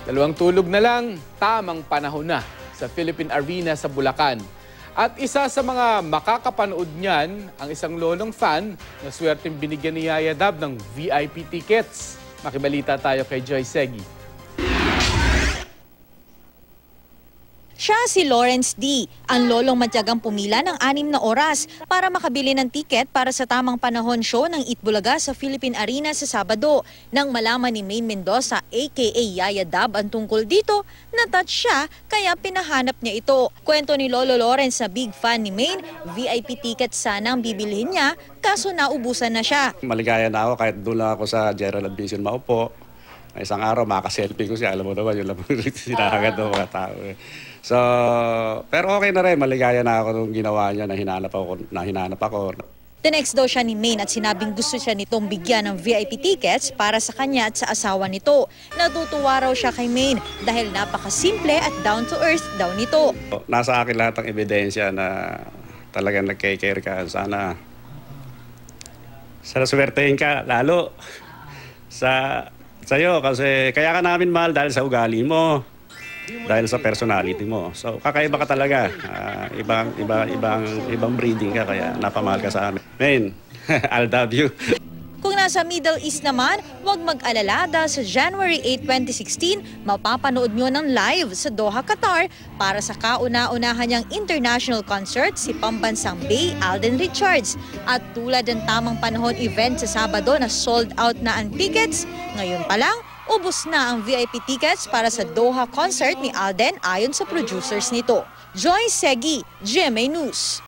Dalawang tulog na lang, tamang panahon na sa Philippine Arena sa Bulacan. At isa sa mga makakapanood niyan, ang isang lolong fan na swerteng binigyan ni Yaya Dab ng VIP tickets. Makibalita tayo kay Joy Segui. Siya si Lawrence D., ang lolong matyagang pumila ng 6 na oras para makabili ng tiket para sa tamang panahon show ng Itbulaga sa Philippine Arena sa Sabado. Nang malaman ni Maine Mendoza aka Yaya Dab ang tungkol dito, na-touch siya kaya pinahanap niya ito. Kwento ni Lolo Lawrence na big fan ni Maine, VIP ticket sana ang bibilhin niya kaso naubusan na siya. Maligaya na ako kahit doon lang ako sa General Admission maupo. Isang araw makaselfie ko siya, alam mo naman, yun lang sinakagad ng mga tao. So, pero okay na rin, maligaya na ako nung ginawa niya na hinanap ako. Tinext daw siya ni Maine at sinabing gusto siya nitong bigyan ng VIP tickets para sa kanya at sa asawa nito. Natutuwa raw siya kay Maine dahil napakasimple at down to earth daw nito. Nasa akin lahat ng ebidensya na talagang nagkikare ka. Sana swertein ka lalo sa'yo kasi kaya ka namin mahal dahil sa ugali mo. Dahil sa personality mo. So, kakaiba ka talaga. Ibang breeding ka, kaya napamahal ka sa amin. Maine, I'll love you. Kung nasa Middle East naman, huwag mag-alala dahil sa January 8, 2016, mapapanood nyo ng live sa Doha, Qatar para sa kauna-unahan niyang international concert si pambansang Bay Alden Richards. At tulad ng tamang panahon event sa Sabado na sold out na ang tickets, ngayon pa lang, ubos na ang VIP tickets para sa Doha concert ni Alden ayon sa producers nito. Joy Segui, GMA News.